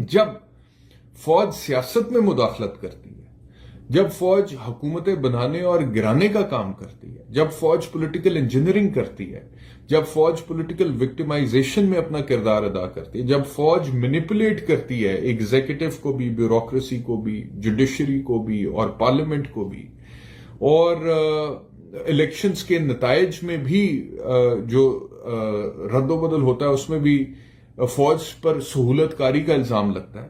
جب فوج سیاست میں مداخلت کرتی ہے، جب فوج حکومتیں بنانے اور گرانے کا کام کرتی ہے، جب فوج پولیٹیکل انجینئرنگ کرتی ہے، جب فوج پولیٹیکل وکٹمائزیشن میں اپنا کردار ادا کرتی ہے، جب فوج مینیپولیٹ کرتی ہے ایگزیکٹو کو بھی، بیوروکریسی کو بھی، جوڈیشری کو بھی اور پارلیمنٹ کو بھی، اور الیکشنز کے نتائج میں بھی جو رد و بدل ہوتا ہے اس میں بھی فوج پر سہولت کاری کا الزام لگتا ہے،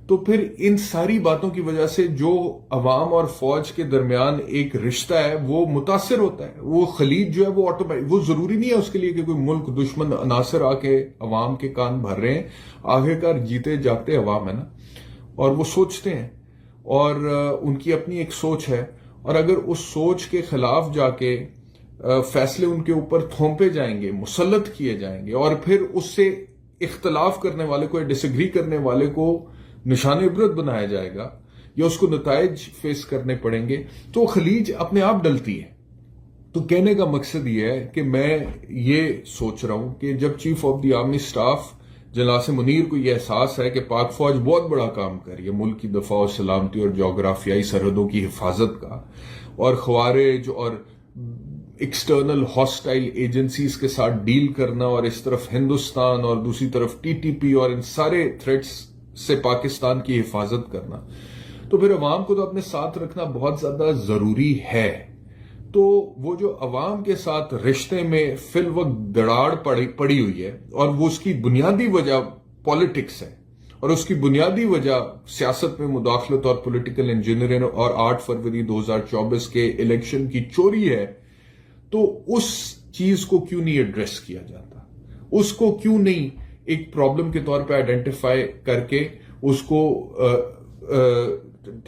تو پھر ان ساری باتوں کی وجہ سے جو عوام اور فوج کے درمیان ایک رشتہ ہے وہ متاثر ہوتا ہے. وہ خلیج جو ہے وہ آٹومیٹک، وہ ضروری نہیں ہے اس کے لیے کہ کوئی ملک دشمن عناصر آ کے عوام کے کان بھر رہے ہیں. آخر کار جیتے جاگتے عوام ہے نا، اور وہ سوچتے ہیں اور ان کی اپنی ایک سوچ ہے، اور اگر اس سوچ کے خلاف جا کے فیصلے ان کے اوپر تھوپے جائیں گے، مسلط کیے جائیں گے، اور پھر اس سے اختلاف کرنے والے کو یا ڈس ایگری کرنے والے کو نشان عبرت بنایا جائے گا یا اس کو نتائج فیس کرنے پڑیں گے، تو خلیج اپنے آپ ڈلتی ہے. تو کہنے کا مقصد یہ ہے کہ میں یہ سوچ رہا ہوں کہ جب chief of the army staff general Asim Munir کو یہ احساس ہے کہ پاک فوج بہت بڑا کام کر رہی ہے ملک کی دفاع و سلامتی اور جغرافیائی سرحدوں کی حفاظت کا، اور خوارج اور ایکسٹرنل ہاسٹائل ایجنسیز کے ساتھ ڈیل کرنا، اور اس طرف ہندوستان اور دوسری طرف ٹی ٹی پی اور ان سارے تھریٹس سے پاکستان کی حفاظت کرنا، تو پھر عوام کو تو اپنے ساتھ رکھنا بہت زیادہ ضروری ہے. تو وہ جو عوام کے ساتھ رشتے میں فی الوقت دراڑ پڑی ہوئی ہے، اور وہ اس کی بنیادی وجہ پالیٹکس ہے، اور اس کی بنیادی وجہ سیاست میں مداخلت اور پولیٹیکل انجینئرنگ اور 8 فروری 2024 کے الیکشن کی چوری ہے، تو اس چیز کو کیوں نہیں ایڈریس کیا جاتا؟ اس کو کیوں نہیں ایک پرابلم کے طور پہ آئیڈینٹیفائی کر کے اس کو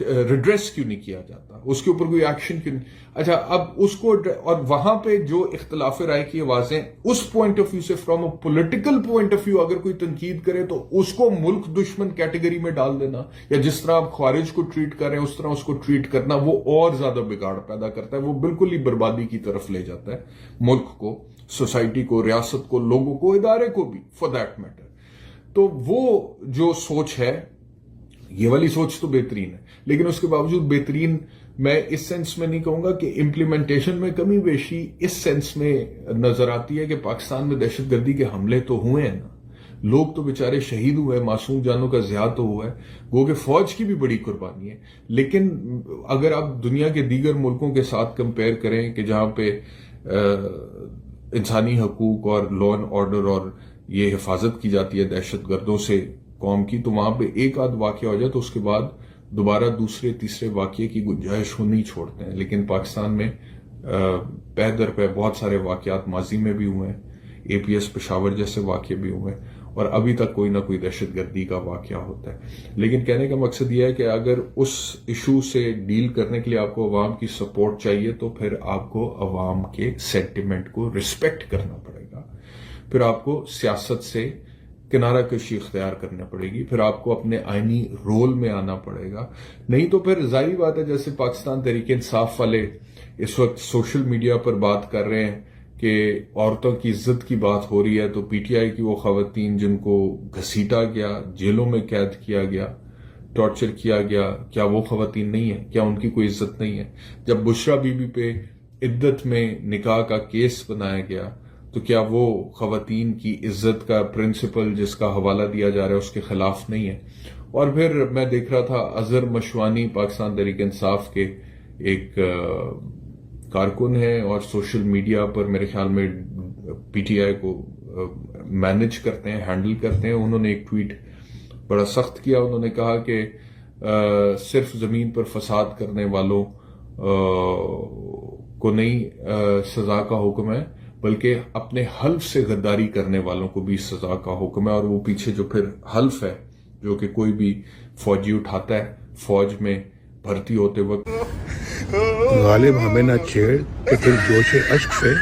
ریڈریس کیوں نہیں کیا جاتا؟ اس کے اوپر کوئی ایکشن کیوں نہیں؟ اچھا، اب اس کو، اور وہاں پہ جو اختلاف رائے کی آوازیں اس پوائنٹ آف ویو سے، from a political point of view اگر کوئی تنقید کرے تو اس کو ملک دشمن کیٹیگری میں ڈال دینا، یا جس طرح آپ خوارج کو ٹریٹ کر رہے ہیں اس طرح اس کو ٹریٹ کرنا، وہ اور زیادہ بگاڑ پیدا کرتا ہے. وہ بالکل ہی بربادی کی طرف لے جاتا ہے ملک کو، سوسائٹی کو، ریاست کو، لوگوں کو، ادارے کو بھی فار دیٹ میٹر. تو وہ جو سوچ ہے، یہ والی سوچ تو بہترین ہے، لیکن اس کے باوجود بہترین میں اس سینس میں نہیں کہوں گا کہ امپلیمنٹیشن میں کمی بیشی اس سینس میں نظر آتی ہے کہ پاکستان میں دہشت گردی کے حملے تو ہوئے ہیں نا، لوگ تو بیچارے شہید ہوئے، معصوم جانوں کا ضیاع تو ہوا ہے، گو کہ فوج کی بھی بڑی قربانی ہے. لیکن اگر آپ دنیا کے دیگر ملکوں کے ساتھ کمپیئر کریں کہ جہاں پہ انسانی حقوق اور لا اینڈ آرڈر اور یہ حفاظت کی جاتی ہے دہشت گردوں سے قوم کی، تو وہاں پہ ایک آدھ واقعہ ہو جائے تو اس کے بعد دوبارہ دوسرے تیسرے واقعے کی گنجائش ہو نہیں چھوڑتے ہیں. لیکن پاکستان میں پہ در پہ بہت سارے واقعات ماضی میں بھی ہوئے ہیں، اے پی ایس پشاور جیسے واقعے بھی ہوئے ہیں، اور ابھی تک کوئی نہ کوئی دہشت گردی کا واقعہ ہوتا ہے. لیکن کہنے کا مقصد یہ ہے کہ اگر اس ایشو سے ڈیل کرنے کے لیے آپ کو عوام کی سپورٹ چاہیے تو پھر آپ کو عوام کے سینٹیمنٹ کو رسپیکٹ کرنا پڑے گا، پھر آپ کو سیاست سے کنارہ کشی اختیار کرنا پڑے گی، پھر آپ کو اپنے آئینی رول میں آنا پڑے گا. نہیں تو پھر ظاہری بات ہے، جیسے پاکستان تحریک انصاف والے اس وقت سوشل میڈیا پر بات کر رہے ہیں کہ عورتوں کی عزت کی بات ہو رہی ہے، تو پی ٹی آئی کی وہ خواتین جن کو گھسیٹا گیا، جیلوں میں قید کیا گیا، ٹارچر کیا گیا، کیا وہ خواتین نہیں ہیں؟ کیا ان کی کوئی عزت نہیں ہے؟ جب بشرا بی بی پہ عدت میں نکاح کا کیس بنایا گیا تو کیا وہ خواتین کی عزت کا پرنسپل جس کا حوالہ دیا جا رہا ہے اس کے خلاف نہیں ہے؟ اور پھر میں دیکھ رہا تھا اظہر مشوانی پاکستان تحریک انصاف کے ایک کارکن ہیں اور سوشل میڈیا پر میرے خیال میں پی ٹی آئی کو مینج کرتے ہیں، ہینڈل کرتے ہیں. انہوں نے ایک ٹویٹ بڑا سخت کیا. انہوں نے کہا کہ صرف زمین پر فساد کرنے والوں کو نہیں سزا کا حکم ہے، بلکہ اپنے حلف سے غداری کرنے والوں کو بھی سزا کا حکم ہے. اور وہ پیچھے جو پھر حلف ہے جو کہ کوئی بھی فوجی اٹھاتا ہے فوج میں بھرتی ہوتے وقت، غالب ہمیں نہ چھیڑ کہ پھر جوش اشک سے